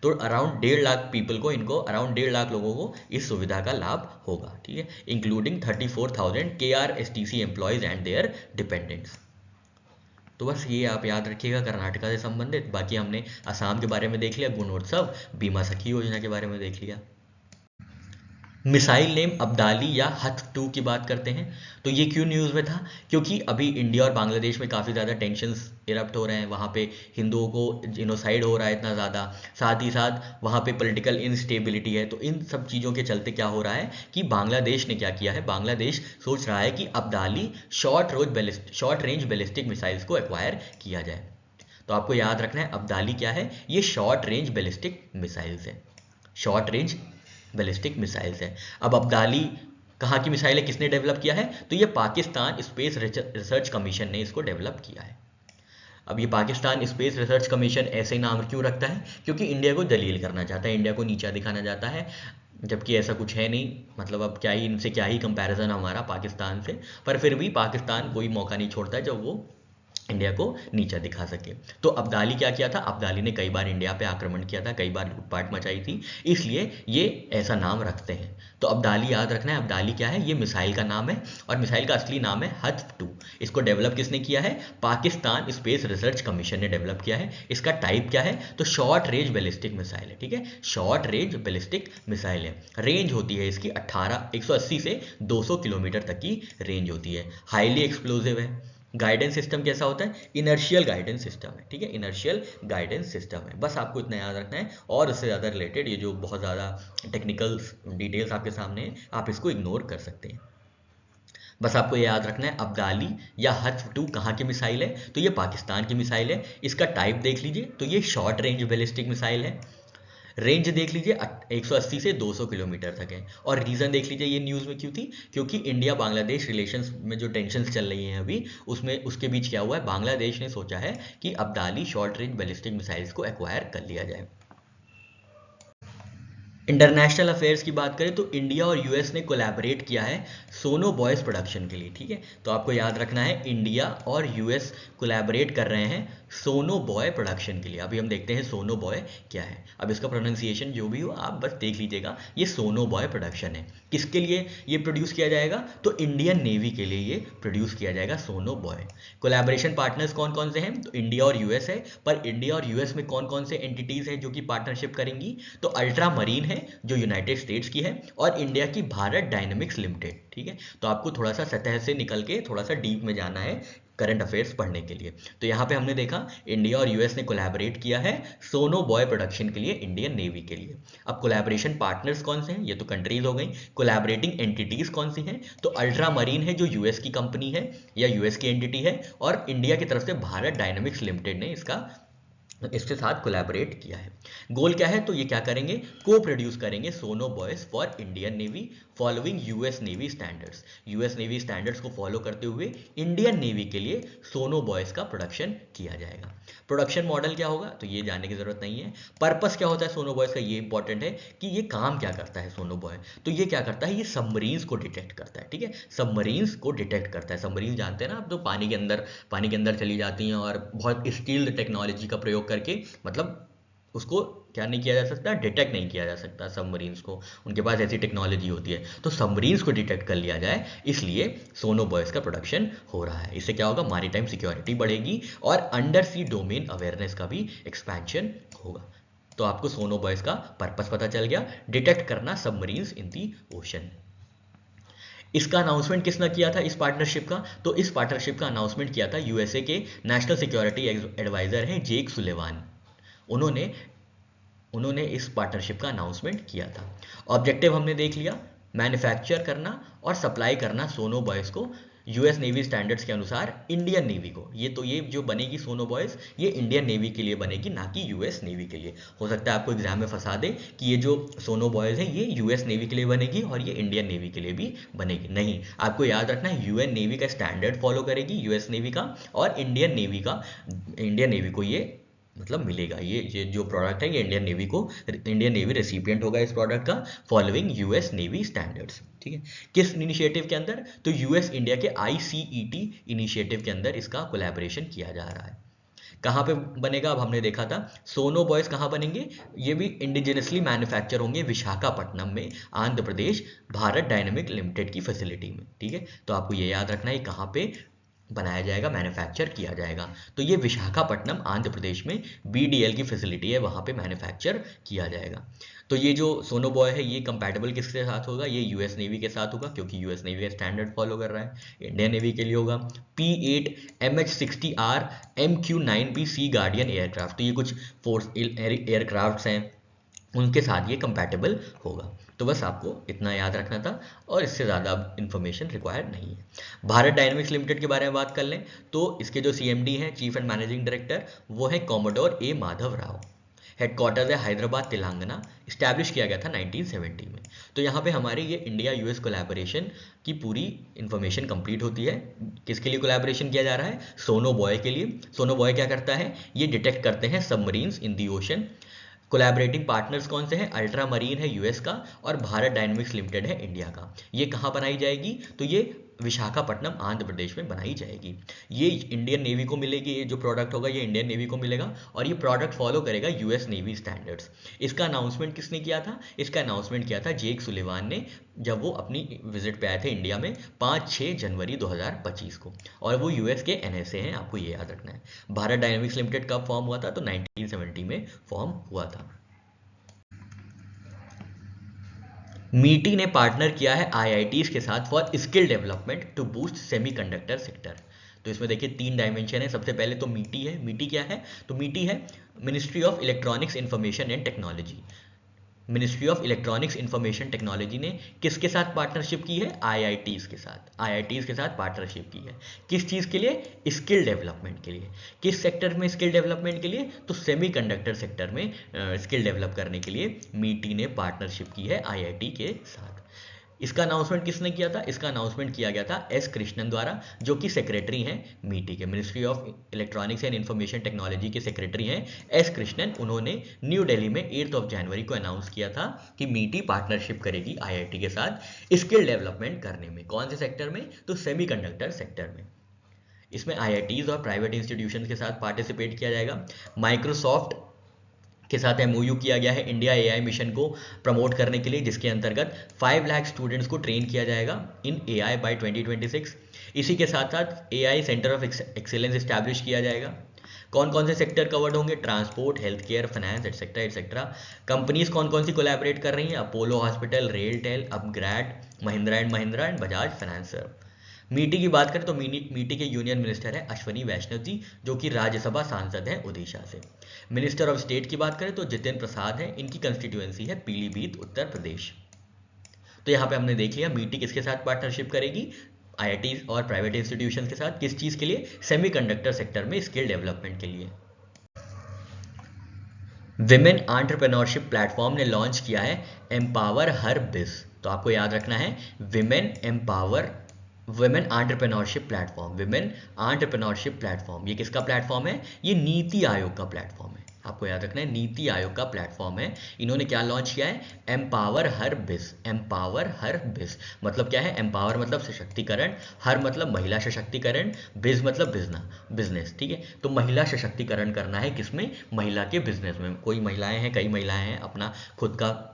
तो अराउंड 1.5 लाख पीपल को, इनको अराउंड 1.5 लाख लोगों को इस सुविधा का लाभ होगा, ठीक है, including 34,000 KRSTC employees and their dependents. तो बस ये आप याद रखिएगा कर्नाटका से संबंधित। बाकी हमने असम के बारे में देख लिया, गुणोत्सव, बीमा सखी योजना के बारे में देख लिया। मिसाइल नेम अब्दाली या हथ 2 की बात करते हैं। तो ये क्यों न्यूज़ में था, क्योंकि अभी इंडिया और बांग्लादेश में काफ़ी ज़्यादा टेंशन्स इरप्ट हो रहे हैं। वहाँ पे हिंदुओं को जिनोसाइड हो रहा है इतना ज़्यादा, साथ ही साथ वहाँ पे पॉलिटिकल इंस्टेबिलिटी है। तो इन सब चीज़ों के चलते क्या हो रहा है कि बांग्लादेश ने क्या किया है, बांग्लादेश सोच रहा है कि Abdali short range ballistic missiles को एक्वायर किया जाए। तो आपको याद रखना है अब्दाली क्या है, ये शॉर्ट रेंज बैलिस्टिक मिसाइल्स है, शॉर्ट रेंज बैलिस्टिक मिसाइल्स है। अब अब्दाली कहाँ की मिसाइल है, किसने डेवलप किया है, तो ये पाकिस्तान स्पेस रिसर्च कमीशन ने इसको डेवलप किया है। अब ये पाकिस्तान स्पेस रिसर्च कमीशन ऐसे नाम क्यों रखता है, क्योंकि इंडिया को जलील करना चाहता है, इंडिया को नीचा दिखाना चाहता है, जबकि ऐसा कुछ है नहीं। मतलब अब क्या ही इनसे क्या ही कंपैरिजन हमारा पाकिस्तान से, पर फिर भी पाकिस्तान कोई मौका नहीं छोड़ता है जब वो इंडिया को नीचा दिखा सके। तो अब्दाली क्या किया था, अब्दाली ने कई बार इंडिया पे आक्रमण किया था, कई बार लूटपाट मचाई थी, इसलिए ये ऐसा नाम रखते हैं। तो अब्दाली याद रखना है, अब्दाली क्या है, ये मिसाइल का नाम है और मिसाइल का असली नाम है हत्फ 2। इसको डेवलप किसने किया है, पाकिस्तान स्पेस रिसर्च कमीशन ने डेवलप किया है। इसका टाइप क्या है, तो शॉर्ट रेंज बैलिस्टिक मिसाइल है, ठीक है, शॉर्ट रेंज बैलिस्टिक मिसाइल है। रेंज होती है इसकी 180 से 200 किलोमीटर तक की रेंज होती है। हाईली एक्सप्लोजिव है। गाइडेंस सिस्टम कैसा होता है, इनर्शियल गाइडेंस सिस्टम है, ठीक है, इनर्शियल गाइडेंस सिस्टम है। बस आपको इतना याद रखना है, और उससे ज़्यादा रिलेटेड ये जो बहुत ज़्यादा टेक्निकल डिटेल्स आपके सामने हैं, आप इसको इग्नोर कर सकते हैं। बस आपको ये याद रखना है, अब्दाली या हत्फ 2 कहाँ की मिसाइल है, तो ये पाकिस्तान की मिसाइल है। इसका टाइप देख लीजिए, तो ये शॉर्ट रेंज बैलिस्टिक मिसाइल है। रेंज देख लीजिए 180 से 200 किलोमीटर तक है। और रीज़न देख लीजिए ये न्यूज़ में क्यों थी, क्योंकि इंडिया बांग्लादेश रिलेशंस में जो टेंशन्स चल रही हैं अभी, उसमें उसके बीच क्या हुआ है, बांग्लादेश ने सोचा है कि Abdali short range ballistic missiles को एक्वायर कर लिया जाए। इंटरनेशनल अफेयर्स की बात करें तो इंडिया और यूएस ने कोलैबोरेट किया है सोनो बॉयज़ प्रोडक्शन के लिए, ठीक है। तो आपको याद रखना है, इंडिया और यूएस कोलैबोरेट कर रहे हैं सोनो बॉय प्रोडक्शन के लिए। अभी हम देखते हैं सोनो बॉय क्या है। अब इसका प्रोनाउंसिएशन जो भी हो आप बस देख लीजिएगा, ये सोनो बॉय प्रोडक्शन है। किसके लिए ये प्रोड्यूस किया जाएगा, तो इंडियन नेवी के लिए ये प्रोड्यूस किया जाएगा सोनो बॉय। कोलैबोरेशन पार्टनर्स कौन कौन से हैं, तो इंडिया और यूएस है। पर इंडिया और यूएस में कौन कौन से एंटिटीज़ हैं जो कि पार्टनरशिप करेंगी, तो अल्ट्रा मरीन है जो यूनाइटेड स्टेट्स की है, और इंडिया की भारत डायनेमिक्स लिमिटेड, ठीक है। तो आपको थोड़ा सा सतह से निकल के थोड़ा सा डीप में जाना है करंट अफेयर्स पढ़ने के लिए। तो यहाँ पे हमने देखा इंडिया और यूएस ने कोलैबोरेट किया है सोनो बॉय प्रोडक्शन के लिए इंडियन नेवी के लिए। अब कोलैबोरेशन पार्टनर्स कौन से हैं, ये तो कंट्रीज हो गई। कोलैबोरेटिंग एंटिटीज कौन सी हैं, तो अल्ट्रा मरीन है जो यूएस की कंपनी है या यूएस की एंटिटी है, और इंडिया की तरफ से भारत डायनेमिक्स लिमिटेड ने इसके साथ कोलैबोरेट किया है। गोल क्या है, तो ये क्या करेंगे, को प्रोड्यूस करेंगे sonobuoys for Indian navy following US navy standards. US navy standards को फॉलो करते हुए इंडियन नेवी के लिए सोनो बॉयज का प्रोडक्शन किया जाएगा। प्रोडक्शन मॉडल क्या होगा, तो ये जानने की जरूरत नहीं है। पर्पस क्या होता है सोनो बॉयज का, ये इंपॉर्टेंट है कि ये काम क्या करता है सोनो बॉय। तो ये क्या करता है, ये सबमरीन्स को डिटेक्ट करता है, ठीक है, सबमरीन्स को डिटेक्ट करता है। सबमरीन जानते हैं ना आप, तो पानी के अंदर चली जाती हैं और बहुत स्किल्ड टेक्नोलॉजी का प्रयोग करके, मतलब उसको क्या नहीं किया जा सकता, डिटेक्ट नहीं किया जा सकता सबमरीन्स को, उनके पास ऐसी टेक्नोलॉजी होती है। तो सबमरीन्स को डिटेक्ट कर लिया जाए, इसलिए सोनो बॉयज का प्रोडक्शन हो रहा है। इससे क्या होगा, मैरीटाइम सिक्योरिटी बढ़ेगी और अंडर सी डोमेन अवेयरनेस का भी एक्सपेंशन होगा। तो आपको सोनो बॉयज का पर्पस पता चल गया, डिटेक्ट करना सबमरीन्स इन दी ओशन। इसका अनाउंसमेंट किसने किया था इस पार्टनरशिप का, तो इस पार्टनरशिप का अनाउंसमेंट किया था यूएसए के नेशनल सिक्योरिटी एडवाइजर हैं जेक सुलेवान। उन्होंने इस पार्टनरशिप का अनाउंसमेंट किया था। ऑब्जेक्टिव हमने देख लिया, मैन्युफैक्चर करना और सप्लाई करना सोनो बॉयज़ को यूएस नेवी स्टैंडर्ड्स के अनुसार इंडियन नेवी को। ये जो बनेगी सोनो बॉयज़, ये इंडियन नेवी के लिए बनेगी, ना कि यूएस नेवी के लिए। हो सकता है आपको एग्जाम में फंसा दे कि ये जो सोनो बॉयज़ हैं ये यूएस नेवी के लिए बनेगी और ये इंडियन नेवी के लिए भी बनेगी। नहीं, आपको याद रखना है यूएन नेवी का स्टैंडर्ड फॉलो करेगी यूएस नेवी का, और इंडियन नेवी को ये मतलब मिलेगा। ये जो प्रोडक्ट है ये इंडियन नेवी रेसिपिएंट होगा इस प्रोडक्ट का, फॉलोइंग यूएस नेवी स्टैंडर्ड्स, ठीक है। किस इनिशिएटिव के अंदर, तो यूएस इंडिया के आईसीईटी इनिशिएटिव के अंदर इसका कोलैबोरेशन किया जा रहा है। कहाँ पे बनेगा, अब हमने देखा था सोनो बॉयज़ कहाँ बनेंगे, ये भी इंडिजिनसली मैन्युफैक्चर होंगे विशाखापट्टनम में, आंध्र प्रदेश, भारत डायनेमिक लिमिटेड की फैसिलिटी में, ठीक है। तो आपको ये याद रखना है कहाँ पे बनाया जाएगा, मैन्युफैक्चर किया जाएगा, तो ये विशाखापट्टनम आंध्र प्रदेश में बीडीएल की फैसिलिटी है, वहाँ पे मैन्युफैक्चर किया जाएगा। तो ये जो सोनो बॉय है ये कंपैटिबल किसके साथ होगा, ये यूएस नेवी के साथ होगा, क्योंकि यूएस नेवी का स्टैंडर्ड फॉलो कर रहा है। इंडियन नेवी के लिए होगा P8 MH-60R MQ-9B सी गार्डियन एयरक्राफ्ट। तो ये कुछ फोर्स एयरक्राफ्ट्स हैं, उनके साथ ये कंपैटिबल होगा। तो बस आपको इतना याद रखना था और इससे ज़्यादा अब इन्फॉर्मेशन रिक्वायर्ड नहीं है। भारत डायनेमिक्स लिमिटेड के बारे में बात कर लें तो इसके जो CMD हैं, चीफ एंड मैनेजिंग डायरेक्टर, वो है commodore A Madhav Rao. Headquarters है हैदराबाद तेलंगाना, इस्टेब्लिश किया गया था 1970 में। तो यहाँ पे हमारे ये इंडिया यूएस कोलैबोरेशन की पूरी इन्फॉर्मेशन कंप्लीट होती है। किसके लिए कोलैबोरेशन किया जा रहा है, सोनो बॉय के लिए। सोनो बॉय क्या करता है, ये डिटेक्ट करते हैं submarines in the ocean. Collaborating partners कौन से हैं, अल्ट्रा मरीन है यूएस का और भारत डायनेमिक्स लिमिटेड है इंडिया का। ये कहाँ बनाई जाएगी, तो ये विशाखापट्टनम आंध्र प्रदेश में बनाई जाएगी। ये इंडियन नेवी को मिलेगी, ये जो प्रोडक्ट होगा ये इंडियन नेवी को मिलेगा और ये प्रोडक्ट फॉलो करेगा यूएस नेवी स्टैंडर्ड्स। इसका अनाउंसमेंट किसने किया था? इसका अनाउंसमेंट किया था जेक सुलिवान ने, जब वो अपनी विजिट पे आए थे इंडिया में 5-6 जनवरी 2025 को। और वो यूएस के एनएसए हैं, आपको ये याद रखना है। भारत डायनेमिक्स लिमिटेड कब फॉर्म हुआ था? तो 1970 में फॉर्म हुआ था। मीटी ने पार्टनर किया है आईआईटीज के साथ for skill development to boost semiconductor sector. तो इसमें देखिए 3 डायमेंशन है। सबसे पहले तो मीटी है। मीटी क्या है? तो मीटी है ministry of electronics information and technology. Ministry of electronics information technology ने किसके साथ पार्टनरशिप की है? आईआईटीज के साथ। आईआईटीज के साथ पार्टनरशिप की है। किस चीज़ के लिए? स्किल डेवलपमेंट के लिए। किस सेक्टर में स्किल डेवलपमेंट के लिए? तो सेमीकंडक्टर सेक्टर में स्किल डेवलप करने के लिए मीटी ने पार्टनरशिप की है आईआईटी के साथ। इसका अनाउंसमेंट किसने किया था? इसका अनाउंसमेंट किया गया था एस कृष्णन द्वारा, जो कि सेक्रेटरी हैं मीटी के। Ministry of electronics and information technology के सेक्रेटरी हैं एस कृष्णन। उन्होंने न्यू दिल्ली में 8 जनवरी को अनाउंस किया था कि मीटी पार्टनरशिप करेगी आईआईटी के साथ स्किल डेवलपमेंट करने में। कौन से सेक्टर में? तो सेमीकंडक्टर सेक्टर में। इसमें आईआईटीज और प्राइवेट इंस्टीट्यूशन के साथ पार्टिसिपेट किया जाएगा। माइक्रोसॉफ्ट के साथ एमओयू किया गया है इंडिया एआई मिशन को प्रमोट करने के लिए, जिसके अंतर्गत 5 लाख स्टूडेंट्स को ट्रेन किया जाएगा इन एआई बाय 2026। इसी के साथ साथ AI centre of excellence establish किया जाएगा। कौन कौन से सेक्टर कवर्ड होंगे? Transport, health care, finance, etcetera etcetera. Companies कौन कौन सी कोलैबोरेट कर रही हैं? Apollo hospital, RailTel, upGrad, Mahindra and Bajaj financer. MeitY की बात करें तो मीटी के यूनियन मिनिस्टर है अश्वनी वैष्णव जी, जो कि राज्यसभा सांसद हैं उड़ीसा से। मिनिस्टर ऑफ स्टेट की बात करें तो जितेंद्र प्रसाद हैं, इनकी कंस्टिट्यूएंसी है पीलीभीत, उत्तर प्रदेश। तो यहाँ पे हमने देख लिया मीटी किसके साथ पार्टनरशिप करेगी? आईआईटी और प्राइवेट इंस्टीट्यूशन के साथ। किस चीज़ के लिए? सेमीकंडक्टर सेक्टर में स्किल डेवलपमेंट के लिए। विमेन एंटरप्रेन्योरशिप प्लेटफॉर्म ने लॉन्च किया है एम्पावर हर बिज। तो आपको याद रखना है women entrepreneurship platform. Women entrepreneurship platform ये किसका प्लेटफॉर्म है? ये नीति आयोग का प्लेटफॉर्म है। आपको याद रखना है नीति आयोग का प्लेटफॉर्म है। इन्होंने क्या लॉन्च किया है? एम्पावर हर बिज। एम्पावर हर बिज मतलब क्या है? एम्पावर मतलब सशक्तिकरण, हर मतलब महिला सशक्तिकरण, बिज मतलब बिजनेस। ठीक है, तो महिला सशक्तिकरण करना है किसमें? महिला के बिजनेस में। कोई महिलाएं हैं, कई महिलाएं हैं अपना खुद का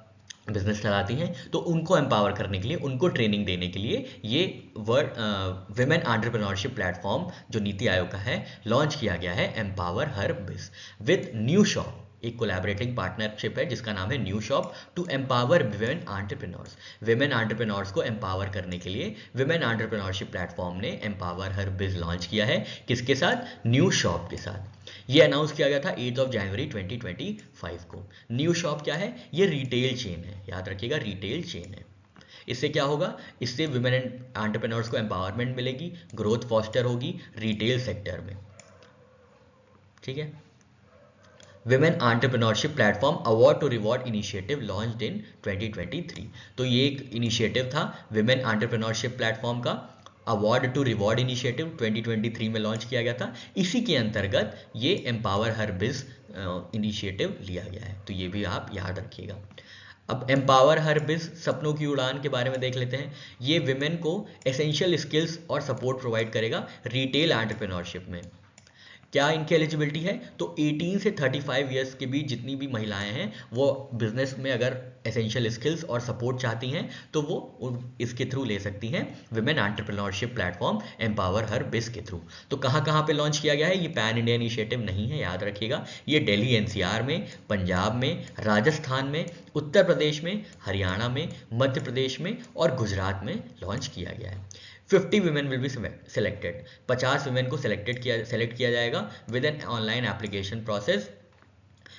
बिजनेस चलाती हैं, तो उनको एम्पावर करने के लिए, उनको ट्रेनिंग देने के लिए ये विमेन एंटरप्रेन्योरशिप प्लेटफॉर्म जो नीति आयोग का है लॉन्च किया गया है empower her biz with New Shop. एक कोलैबोरेटिंग पार्टनरशिप है जिसका नाम है New Shop to empower women entrepreneurs. Women entrepreneurs को एम्पावर करने के लिए विमेन एंटरप्रेन्योरशिप प्लेटफॉर्म ने एम्पावर हर बिज लॉन्च किया है। किसके साथ? न्यू शॉप के साथ। ये अनाउंस किया गया था 8 जनवरी 2025 को। न्यू शॉप क्या है? ये रिटेल चेन है, याद रखिएगा रिटेल चेन है। इससे क्या होगा? इससे विमेन एंटरप्रेन्योर्स को एम्पावरमेंट मिलेगी, ग्रोथ फॉस्टर होगी रिटेल सेक्टर में। ठीक है, women entrepreneurship platform award to reward initiative launched in 2023। तो ये एक इनिशिएटिव था विमेन एंटरप्रेन्योरशिप प्लेटफॉर्म का, अवार्ड टू रिवॉर्ड इनिशिएटिव 2023 में लॉन्च किया गया था। इसी के अंतर्गत ये एम्पावर हर बिज इनिशिएटिव लिया गया है, तो ये भी आप याद रखिएगा। अब एम्पावर हर बिज सपनों की उड़ान के बारे में देख लेते हैं। ये विमेन को एसेंशियल स्किल्स और सपोर्ट प्रोवाइड करेगा रिटेल एंटरप्रेन्योरशिप में। क्या इनकी एलिजिबिलिटी है? तो 18 से 35 ईयर्स के बीच जितनी भी महिलाएं हैं वो बिजनेस में अगर एसेंशियल स्किल्स और सपोर्ट चाहती हैं तो वो इसके थ्रू ले सकती हैं, women entrepreneurship platform empower her बिज के थ्रू। तो कहाँ कहाँ पे लॉन्च किया गया है? ये पैन इंडिया इनिशिएटिव नहीं है, याद रखिएगा। ये दिल्ली एनसीआर में, पंजाब में, राजस्थान में, उत्तर प्रदेश में, हरियाणा में, मध्य प्रदेश में और गुजरात में लॉन्च किया गया है। 50 women will be selected। 50 women को सेलेक्ट किया जाएगा with an online application process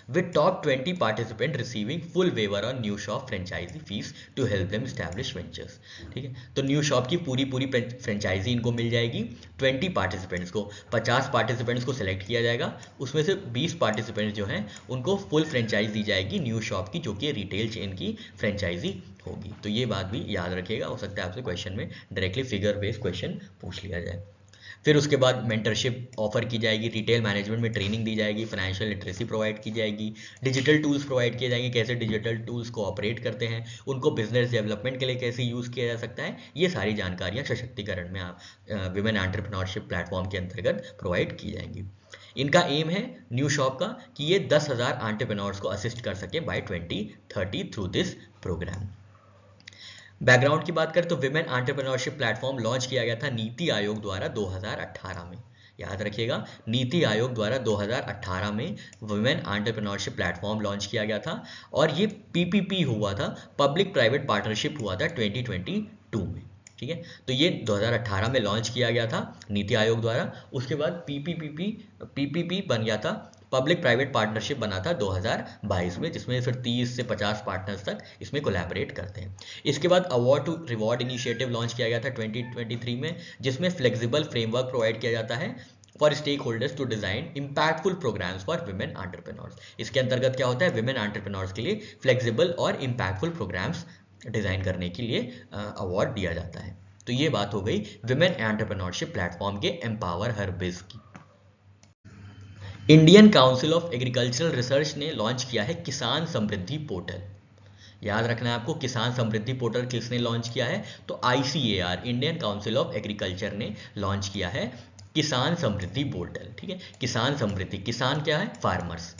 with top 20 participant receiving full waiver on New Shop franchise fee to help them establish ventures. ठीक है, तो न्यू शॉप की पूरी फ्रेंचाइजी इनको मिल जाएगी। 20 पार्टिसिपेंट्स को, 50 पार्टिसिपेंट्स को सिलेक्ट किया जाएगा, उसमें से 20 पार्टिसिपेंट्स जो हैं उनको फुल फ्रेंचाइज दी जाएगी न्यू शॉप की, जो कि रिटेल चेन की फ्रेंचाइजी होगी। तो ये बात भी याद रखिएगा, हो सकता है आपसे क्वेश्चन में डायरेक्टली फिगर बेस्ड क्वेश्चन पूछ लिया जाए। फिर उसके बाद मेंटरशिप ऑफर की जाएगी, रिटेल मैनेजमेंट में ट्रेनिंग दी जाएगी, फाइनेंशियल लिटरेसी प्रोवाइड की जाएगी, डिजिटल टूल्स प्रोवाइड किए जाएंगे, कैसे डिजिटल टूल्स को ऑपरेट करते हैं, उनको बिजनेस डेवलपमेंट के लिए कैसे यूज़ किया जा सकता है, ये सारी जानकारियाँ सशक्तिकरण में आप विमेन एंटरप्रेन्योरशिप प्लेटफॉर्म के अंतर्गत प्रोवाइड की जाएंगी। इनका एम है न्यू शॉप का कि ये 10,000 एंटरप्रेन्योर्स को असिस्ट कर सके by 2030 through this programme. Background की बात करें तो विमेन एंटरप्रेन्योरशिप प्लेटफॉर्म लॉन्च किया गया था नीति आयोग द्वारा 2018 में। याद रखिएगा, नीति आयोग द्वारा 2018 में वुमेन एंटरप्रेन्योरशिप प्लेटफॉर्म लॉन्च किया गया था और ये पीपीपी हुआ था, पब्लिक प्राइवेट पार्टनरशिप हुआ था 2022 में। ठीक है, तो ये 2018 में लॉन्च किया गया था नीति आयोग द्वारा। उसके बाद पीपीपी बन गया था, पब्लिक प्राइवेट पार्टनरशिप बना था 2022 में, जिसमें फिर 30 से 50 पार्टनर्स तक इसमें कोलैबोरेट करते हैं। इसके बाद award to reward initiative launch किया गया था 2023 में, जिसमें फ्लेक्सिबल फ्रेमवर्क प्रोवाइड किया जाता है for stakeholders to design impactful programmes for women entrepreneurs. इसके अंतर्गत क्या होता है, विमेन एंटरप्रेन्योर्स के लिए फ्लेक्सिबल और इम्पैक्टफुल प्रोग्राम्स डिजाइन करने के लिए अवार्ड दिया जाता है। तो ये बात हो गई विमेन एंटरप्रेन्योरशिप प्लेटफॉर्म के एम्पावर हर बिज की। Indian council of agricultural research ने लॉन्च किया है किसान समृद्धि पोर्टल। याद रखना है आपको, किसान समृद्धि पोर्टल किसने लॉन्च किया है, तो ICAR Indian council of agriculture ने लॉन्च किया है किसान समृद्धि पोर्टल। ठीक है, किसान समृद्धि, किसान क्या है, फार्मर्स,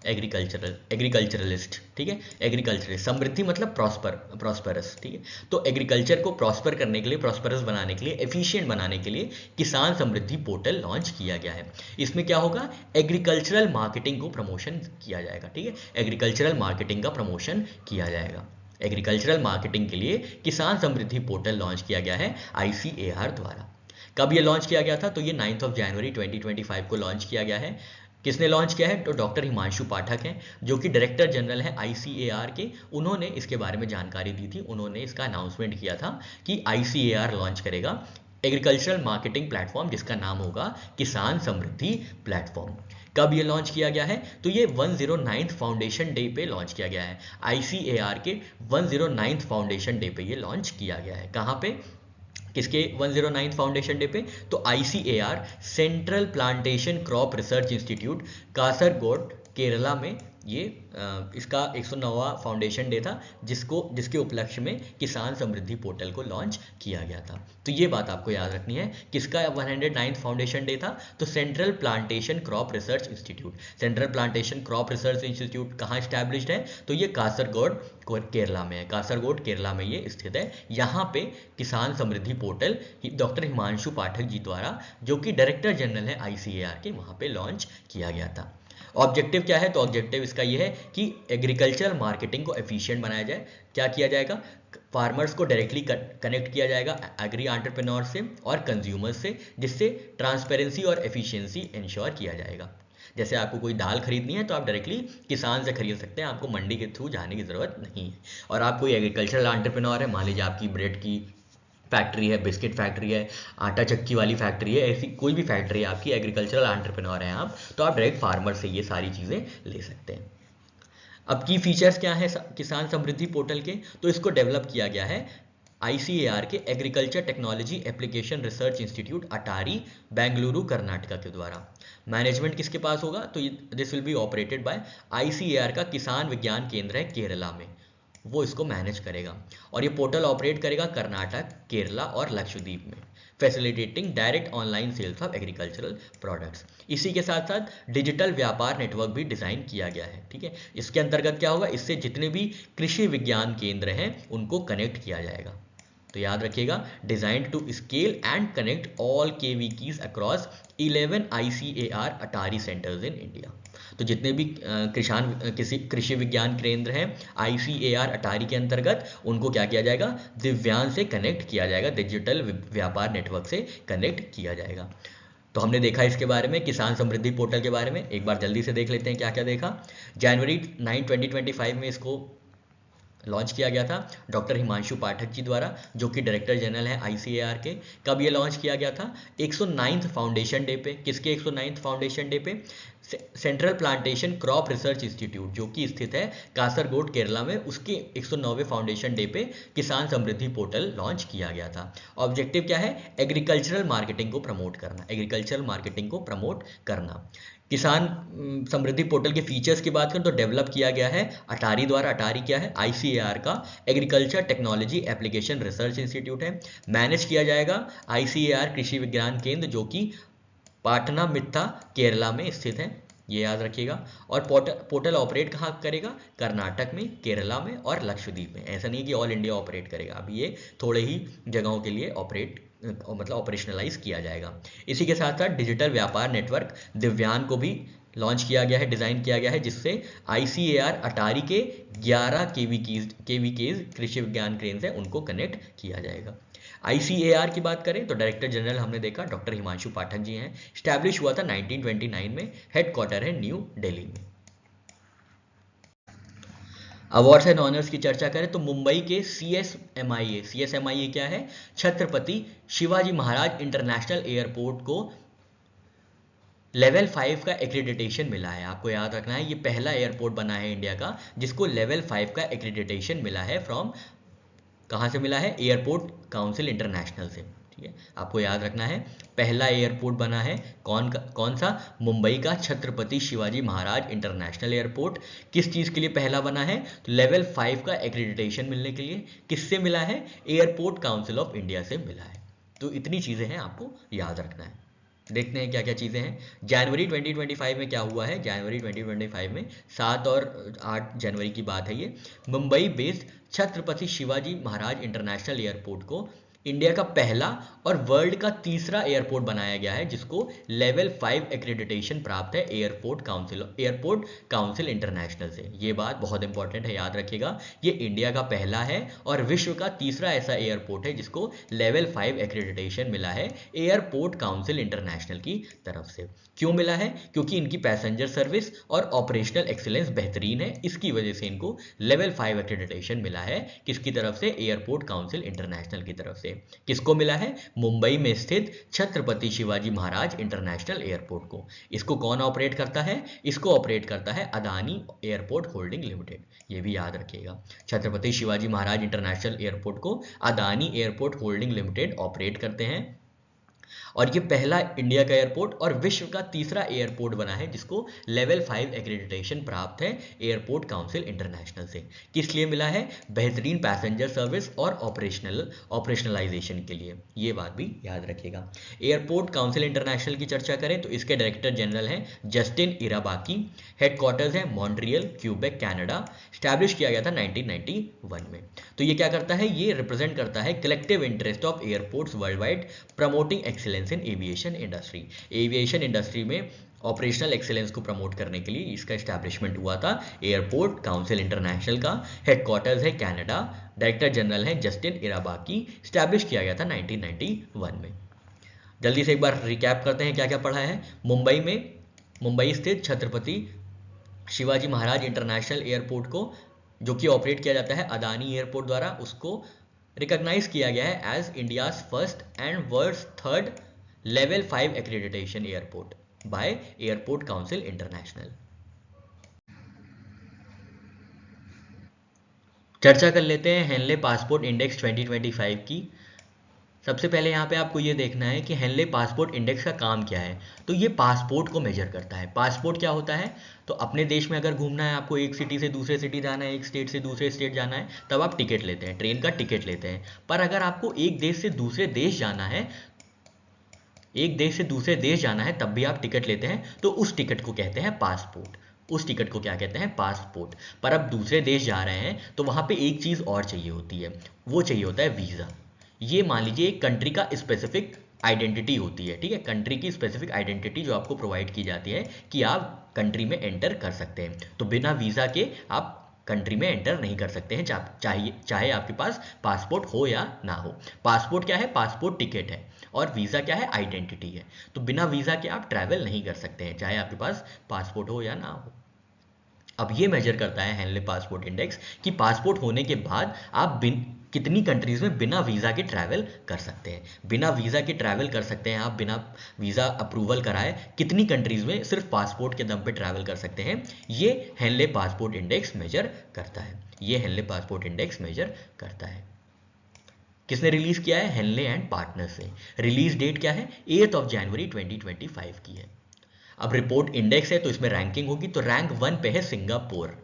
एग्रीकल्चरलिस्ट। ठीक है, एग्रीकल्चर, समृद्धि मतलब प्रॉस्परस। ठीक है, तो एग्रीकल्चर को प्रॉस्पर करने के लिए, प्रॉस्परस बनाने के लिए, एफिशिएंट बनाने के लिए किसान समृद्धि पोर्टल लॉन्च किया गया है। इसमें क्या होगा, एग्रीकल्चरल मार्केटिंग को प्रमोशन किया जाएगा। ठीक है, एग्रीकल्चरल मार्केटिंग का प्रमोशन किया जाएगा। एग्रीकल्चरल मार्केटिंग के लिए किसान समृद्धि पोर्टल लॉन्च किया गया है ICAR द्वारा। कब ये लॉन्च किया गया था, तो ये 9 जनवरी 2025 को लॉन्च किया गया है। किसने लॉन्च किया है, तो डॉक्टर हिमांशु पाठक हैं, जो कि डायरेक्टर जनरल है ICAR के। उन्होंने इसके बारे में जानकारी दी थी, उन्होंने इसका अनाउंसमेंट किया था कि ICAR लॉन्च करेगा एग्रीकल्चरल मार्केटिंग प्लेटफॉर्म, जिसका नाम होगा किसान समृद्धि प्लेटफॉर्म। कब ये लॉन्च किया गया है, तो ये 109th फाउंडेशन डे पे लॉन्च किया गया है। ICAR के 109th फाउंडेशन डे पे ये लॉन्च किया गया है। कहाँ पे, किसके 109th फाउंडेशन डे पे, तो ICAR central plantation crop research institute Kasaragod Kerala में ये इसका 109वां फाउंडेशन डे था, जिसके उपलक्ष्य में किसान समृद्धि पोर्टल को लॉन्च किया गया था। तो ये बात आपको याद रखनी है, किसका 109th फाउंडेशन डे था, तो central plantation crop research institute. Central plantation crop research institute कहाँ स्टैब्लिश्ड है, तो ये कासरगोड केरला में है। कासरगोड केरला में ये स्थित है। यहाँ पे किसान समृद्धि पोर्टल डॉक्टर हिमांशु पाठक जी द्वारा, जो कि डायरेक्टर जनरल है ICAR के, वहाँ पे लॉन्च किया गया था। ऑब्जेक्टिव क्या है, तो ऑब्जेक्टिव इसका ये है कि एग्रीकल्चरल मार्केटिंग को एफिशिएंट बनाया जाए। क्या किया जाएगा, फार्मर्स को डायरेक्टली कनेक्ट किया जाएगा एग्री एंटरप्रेन्योर से और कंज्यूमर्स से, जिससे ट्रांसपेरेंसी और एफिशिएंसी इंश्योर किया जाएगा। जैसे आपको कोई दाल खरीदनी है तो आप डायरेक्टली किसान से खरीद सकते हैं, आपको मंडी के थ्रू जाने की ज़रूरत नहीं है। और आप कोई एग्रीकल्चरल एंटरप्रेन्योर है, मान लीजिए आपकी ब्रेड की फैक्ट्री है, बिस्किट फैक्ट्री है, आटा चक्की वाली फैक्ट्री है, ऐसी कोई भी फैक्ट्री है आपकी, एग्रीकल्चरल एंटरप्रेन्योर हैं आप, तो आप डायरेक्ट फार्मर से ये सारी चीज़ें ले सकते हैं। अब की फीचर्स क्या है किसान समृद्धि पोर्टल के, तो इसको डेवलप किया गया है ICAR के agriculture technology application research institute ATARI, Bengaluru, Karnataka के द्वारा। मैनेजमेंट किसके पास होगा, तो this will be operated by ICAR का किसान विज्ञान केंद्र है केरला में, वो इसको मैनेज करेगा। और ये पोर्टल ऑपरेट करेगा कर्नाटक, केरला और लक्षद्वीप में, facilitating direct online sales of agricultural products. इसी के साथ साथ डिजिटल व्यापार नेटवर्क भी डिज़ाइन किया गया है। ठीक है, इसके अंतर्गत क्या होगा, इससे जितने भी कृषि विज्ञान केंद्र हैं उनको कनेक्ट किया जाएगा। तो याद रखिएगा, design to scale and connect all KVKs across 11 ICAR ATARI centres in India. तो जितने भी कृषि विज्ञान केंद्र हैं ICAR अटारी के अंतर्गत, उनको क्या किया जाएगा, दिव्यांग से कनेक्ट किया जाएगा, डिजिटल व्यापार नेटवर्क से कनेक्ट किया जाएगा। तो हमने देखा इसके बारे में, किसान समृद्धि पोर्टल के बारे में। एक बार जल्दी से देख लेते हैं क्या क्या देखा। जनवरी 9, 2025 में इसको लॉन्च किया गया था डॉक्टर हिमांशु पाठक जी द्वारा, जो कि डायरेक्टर जनरल है ICAR के। कब ये लॉन्च किया गया था, 109th फाउंडेशन डे पे। किसके 109th फाउंडेशन डे पे, central plantation crop research institute जो कि स्थित है कासरगोड केरला में, उसके 109वें फाउंडेशन डे पे किसान समृद्धि पोर्टल लॉन्च किया गया था। ऑब्जेक्टिव क्या है? एग्रीकल्चरल मार्केटिंग को प्रमोट करना, एग्रीकल्चरल मार्केटिंग को प्रमोट करना। किसान समृद्धि पोर्टल के फीचर्स की बात करें तो डेवलप किया गया है अटारी द्वारा। अटारी क्या है? ICAR का agriculture technology application research institute है। मैनेज किया जाएगा ICAR कृषि विज्ञान केंद्र जो कि पाटनामित्ता केरला में स्थित है, ये याद रखिएगा। और पोर्टल ऑपरेट कहाँ करेगा? कर्नाटक में, केरला में और लक्षद्वीप में। ऐसा नहीं कि ऑल इंडिया ऑपरेट करेगा, अभी ये थोड़े ही जगहों के लिए ऑपरेशनलाइज किया जाएगा। इसी के साथ साथ डिजिटल व्यापार नेटवर्क दिव्यांग को भी लॉन्च किया गया है, डिजाइन किया गया है, जिससे ICAR अटारी के 11 केवीकेज कृषि विज्ञान केंद्र है उनको कनेक्ट किया जाएगा। ICAR की बात करें तो डायरेक्टर जनरल हमने देखा डॉक्टर हिमांशु पाठक जी हैं। स्टैब्लिश हुआ था 1929 में, हेडक्वार्टर है न्यू दिल्ली में। अवार्ड्स एंड ऑनर्स की चर्चा करें तो मुंबई के CSMIA क्या है? छत्रपति शिवाजी महाराज इंटरनेशनल एयरपोर्ट को लेवल 5 का एक्रेडिटेशन मिला है। आपको याद रखना है ये पहला एयरपोर्ट बना है इंडिया का जिसको लेवल 5 का एक्रेडिटेशन मिला है। फ्रॉम कहाँ से मिला है? एयरपोर्ट काउंसिल इंटरनेशनल से। ठीक है, आपको याद रखना है पहला एयरपोर्ट बना है कौन सा? मुंबई का छत्रपति शिवाजी महाराज इंटरनेशनल एयरपोर्ट। किस चीज़ के लिए पहला बना है? तो लेवल 5 का एक्रेडिटेशन मिलने के लिए। किससे मिला है? एयरपोर्ट काउंसिल ऑफ इंडिया से मिला है। तो इतनी चीज़ें हैं, आपको याद रखना है। देखते हैं क्या क्या चीज़ें हैं। जनवरी 2025 में क्या हुआ है? जनवरी 2025 में 7 और 8 जनवरी की बात है ये। Mumbai based Chhatrapati Shivaji Maharaj international airport को इंडिया का पहला और वर्ल्ड का तीसरा एयरपोर्ट बनाया गया है जिसको लेवल 5 एक्रेडिटेशन प्राप्त है एयरपोर्ट काउंसिल इंटरनेशनल से। ये बात बहुत इंपॉर्टेंट है, याद रखिएगा। ये इंडिया का पहला है और विश्व का तीसरा ऐसा एयरपोर्ट है जिसको लेवल 5 एक्रेडिटेशन मिला है एयरपोर्ट काउंसिल इंटरनेशनल की तरफ से। क्यों मिला है? क्योंकि इनकी पैसेंजर सर्विस और ऑपरेशनल एक्सीलेंस बेहतरीन है, इसकी वजह से इनको लेवल 5 एक्रेडिटेशन मिला है। किसकी तरफ से? एयरपोर्ट काउंसिल इंटरनेशनल की तरफ से। किसको मिला है? मुंबई में स्थित छत्रपति शिवाजी महाराज इंटरनेशनल एयरपोर्ट को। इसको कौन ऑपरेट करता है? इसको ऑपरेट करता है अदानी एयरपोर्ट होल्डिंग लिमिटेड। ये भी याद रखिएगा, छत्रपति शिवाजी महाराज इंटरनेशनल एयरपोर्ट को Adani airport holding limited operate करते हैं। और ये पहला इंडिया का एयरपोर्ट और विश्व का तीसरा एयरपोर्ट बना है जिसको लेवल 5 एक्रेडिटेशन प्राप्त है एयरपोर्ट काउंसिल इंटरनेशनल से। किस लिए मिला है? बेहतरीन पैसेंजर सर्विस और ऑपरेशनलाइजेशन के लिए। ये बात भी याद रखिएगा। एयरपोर्ट काउंसिल इंटरनेशनल की चर्चा करें तो इसके डायरेक्टर जनरल हैं जस्टिन इराबाकी। हेडक्वार्टर्स है मॉन्ट्रियल, क्यूबेक, कनाडा। स्टैब्लिश किया गया था 1991 में। तो ये क्या करता है? ये रिप्रेजेंट करता है collective interest of airports world wide promoting excellence in aviation industry. Aviation industry में ऑपरेशनल एक्सीलेंस को प्रमोट करने के लिए इसका एस्टैब्लिशमेंट हुआ था एयरपोर्ट काउंसिल इंटरनेशनल का। हेडक्वार्टर्स है कनाडा। डायरेक्टर जनरल है जस्टिन इराबाकी। स्टैब्लिश किया गया था 1991 में। जल्दी से एक बार रिकैप करते हैं क्या क्या पढ़ा है। मुंबई स्थित छत्रपति शिवाजी महाराज इंटरनेशनल एयरपोर्ट को, जो कि ऑपरेट किया जाता है अदानी एयरपोर्ट द्वारा, उसको रिकॉग्नाइज किया गया है as India's first and world's third level 5 accreditation airport by airport council international. चर्चा कर लेते हैं हेनले पासपोर्ट इंडेक्स 2025 की। सबसे पहले यहाँ पे आपको ये देखना है कि हेनले पासपोर्ट इंडेक्स का काम क्या है। तो ये पासपोर्ट को मेजर करता है। पासपोर्ट क्या होता है? तो अपने देश में अगर घूमना है, आपको एक सिटी से दूसरे सिटी जाना है, एक स्टेट से दूसरे स्टेट जाना है, तब आप टिकट लेते हैं, ट्रेन का टिकट लेते हैं। पर अगर आपको एक देश से दूसरे देश जाना है, तब भी आप टिकट लेते हैं, तो उस टिकट को कहते हैं पासपोर्ट। उस टिकट को क्या कहते हैं? पासपोर्ट। पर अब दूसरे देश जा रहे हैं तो वहां पे एक चीज और चाहिए होती है, वो चाहिए होता है वीजा। ये मान लीजिए एक कंट्री का स्पेसिफिक आइडेंटिटी होती है, ठीक है, कंट्री की स्पेसिफिक आइडेंटिटी जो आपको प्रोवाइड की जाती है कि आप कंट्री में एंटर कर सकते हैं। तो बिना वीजा के आप कंट्री में एंटर नहीं कर सकते हैं, चाहे आपके पास पासपोर्ट हो या ना हो। पासपोर्ट क्या है? पासपोर्ट टिकट है। और वीजा क्या है? आइडेंटिटी है। तो बिना वीजा के आप ट्रैवल नहीं कर सकते हैं, चाहे आपके पास पासपोर्ट हो या ना हो। अब ये मेजर करता है हेनले पासपोर्ट इंडेक्स कि पासपोर्ट होने के बाद आप कितनी कंट्रीज में बिना वीज़ा के ट्रैवल कर सकते हैं, बिना वीज़ा के ट्रैवल कर सकते हैं आप, बिना वीज़ा अप्रूवल कराए कितनी कंट्रीज में सिर्फ पासपोर्ट के दम पे ट्रैवल कर सकते हैं, ये हेनले पासपोर्ट इंडेक्स मेजर करता है, ये हेनले पासपोर्ट इंडेक्स मेजर करता है। किसने रिलीज किया है? हेनले एंड पार्टनर्स से। रिलीज डेट क्या है? 8 जनवरी 2025 की है। अब रिपोर्ट इंडेक्स है तो इसमें रैंकिंग होगी, तो रैंक 1 पे है सिंगापुर।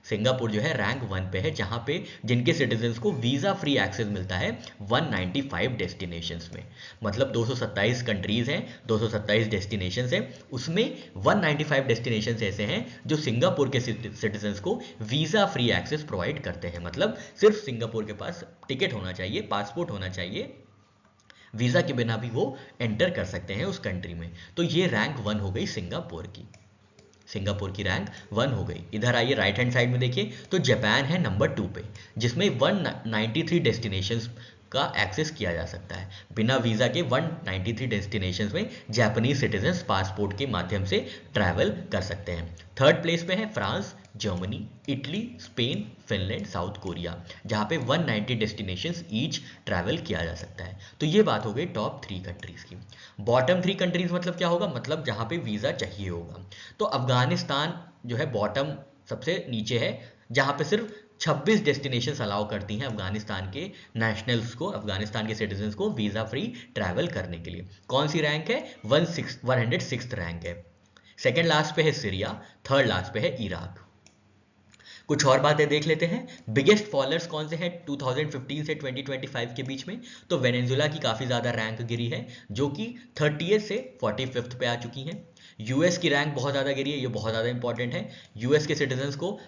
सिंगापुर जो है रैंक 1 पे है, जहां पे जिनके सिटीजन्स को वीज़ा फ्री एक्सेस मिलता है 195 डेस्टिनेशंस में। मतलब 227 कंट्रीज हैं, 227 डेस्टिनेशंस हैं, उसमें 195 डेस्टिनेशंस ऐसे हैं जो सिंगापुर के सिटीजन्स को वीज़ा फ्री एक्सेस प्रोवाइड करते हैं। मतलब सिर्फ सिंगापुर के पास टिकट होना चाहिए, पासपोर्ट होना चाहिए, वीज़ा के बिना भी वो एंटर कर सकते हैं उस कंट्री में। तो ये रैंक 1 हो गई सिंगापुर की, सिंगापुर की रैंक 1 हो गई। इधर आइए राइट हैंड साइड में देखिए तो जापान है नंबर 2 पे, जिसमें 193 डेस्टिनेशंस का एक्सेस किया जा सकता है। बिना वीज़ा के 193 डेस्टिनेशंस में जापानीज सिटीजन्स पासपोर्ट के माध्यम से ट्रैवल कर सकते हैं। थर्ड प्लेस पे है France, Germany, Italy, Spain, Finland, south Korea, जहाँ पे 190 डेस्टिनेशंस ईच ट्रैवल किया जा सकता है। तो ये बात हो गई टॉप 3 कंट्रीज़ की। बॉटम 3 कंट्रीज़ मतलब क्या होगा? मतलब जहाँ पे वीज़ा चाहिए होगा। तो अफगानिस्तान जो है बॉटम सबसे नीचे है, जहाँ पे सिर्फ 26 डेस्टिनेशंस अलाउ करती हैं अफगानिस्तान के नेशनल्स को, अफगानिस्तान के सिटीजन्स को वीज़ा फ्री ट्रैवल करने के लिए। कौन सी रैंक है? 106 रैंक है। सेकेंड लास्ट पे है सीरिया, थर्ड लास्ट पे है इराक। कुछ और बातें देख लेते हैं। बिगेस्ट फॉलोअर्स कौन से हैं 2015 से 2025 के बीच में? तो वेनेजुला की काफ़ी ज़्यादा रैंक गिरी है, जो कि 30th से 45th पे आ चुकी हैं। यूएस की रैंक बहुत ज़्यादा गिरी है, ये बहुत ज़्यादा इंपॉर्टेंट है। यूएस के सिटीजन्स को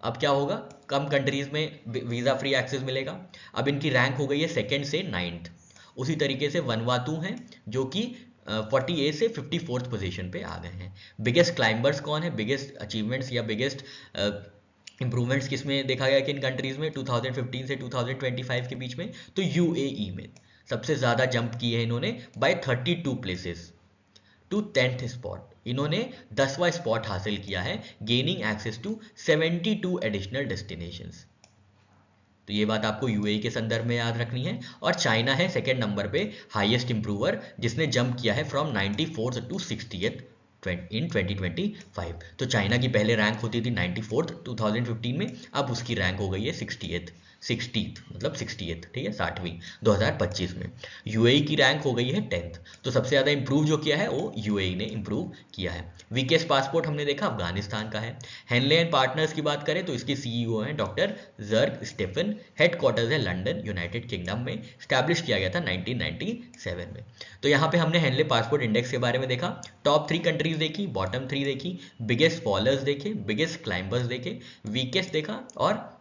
अब क्या होगा? कम कंट्रीज में वीज़ा फ्री एक्सेस मिलेगा। अब इनकी रैंक हो गई है 2nd से 9th। उसी तरीके से वनवातू हैं जो कि 48 से 54th पोजीशन पे आ गए हैं। बिगेस्ट क्लाइंबर्स कौन है? बिगेस्ट अचीवमेंट्स या बिगेस्ट इंप्रूवमेंट्स किसमें देखा गया कि इन कंट्रीज में 2015 से 2025 के बीच में? तो यूएई में सबसे ज़्यादा जंप किए हैं इन्होंने bye 32 places to 10th spot. इन्होंने 10वां स्पॉट हासिल किया है, gaining access to 72 additional destinations. तो ये बात आपको यूएई के संदर्भ में याद रखनी है। और चाइना है सेकेंड नंबर पे, हाईएस्ट इंप्रूवर, जिसने जंप किया है फ्रॉम 94th टू 60th इन 2025। तो चाइना की पहले रैंक होती थी 94th 2015 में, अब उसकी रैंक हो गई है 60th मतलब 60th, ठीक है, 60वीं 2025 में। यूएई की रैंक हो गई है 10th। तो सबसे ज़्यादा इंप्रूव जो किया है वो यूएई ने इंप्रूव किया है। वीकेस्ट पासपोर्ट हमने देखा अफगानिस्तान का है। हेनले एंड पार्टनर्स की बात करें तो इसके सीईओ हैं डॉक्टर जर्ग स्टेफन, हेडक्वार्टर्स है लंदन, यूनाइटेड किंगडम में, स्टैब्लिश किया गया था 1997 में। तो यहाँ पे हमने हेनले पासपोर्ट इंडेक्स के बारे में देखा, टॉप 3 कंट्रीज देखी, बॉटम 3 देखी, बिगेस्ट फॉलोअर्स देखे, बिगेस्ट क्लाइंबर्स देखे, वीकेस्ट देखा और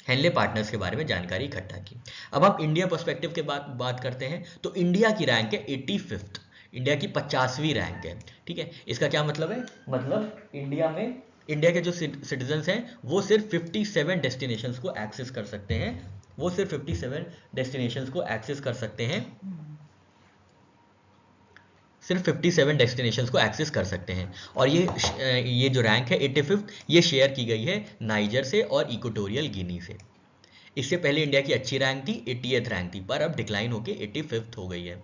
हेनले पार्टनर्स के बारे में जानकारी इकट्ठा की। अब आप इंडिया पर्सपेक्टिव के बात करते हैं तो इंडिया की रैंक है 85th, इंडिया की 50वीं रैंक है, ठीक है। इसका क्या मतलब है? मतलब इंडिया के जो सिटीजन्स हैं वो सिर्फ 57 डेस्टिनेशंस को एक्सेस कर सकते हैं, वो सिर्फ 57 डेस्टिनेशंस को एक्सेस कर सकते हैं, सिर्फ 57 डेस्टिनेशंस को एक्सेस कर सकते हैं। और ये जो रैंक है 85th, ये शेयर की गई है नाइजर से और इक्वेटोरियल गिनी से। इससे पहले इंडिया की अच्छी रैंक थी, 80th रैंक थी, पर अब डिक्लाइन होके 85th हो गई है।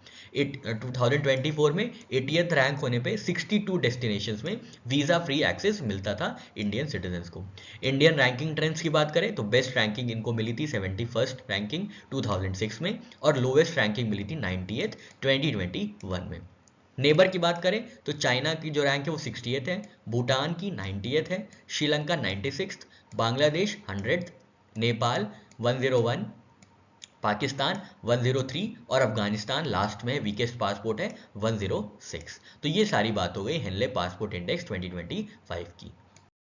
2024 में 80th रैंक होने पे 62 डेस्टिनेशंस में वीज़ा फ्री एक्सेस मिलता था इंडियन सिटीजन्स को। इंडियन रैंकिंग ट्रेंड्स की बात करें तो बेस्ट रैंकिंग इनको मिली थी 71st रैंकिंग 2006 में, और लोवेस्ट रैंकिंग मिली थी 90th 2021 में। नेबर की बात करें तो चाइना की जो रैंक है वो 60th है, भूटान की 90th है, श्रीलंका 96th, बांग्लादेश 100th, नेपाल 101, पाकिस्तान 103 और अफगानिस्तान लास्ट में है, वीकेस्ट पासपोर्ट है 106। तो ये सारी बात हो गई हेनले पासपोर्ट इंडेक्स 2025 की।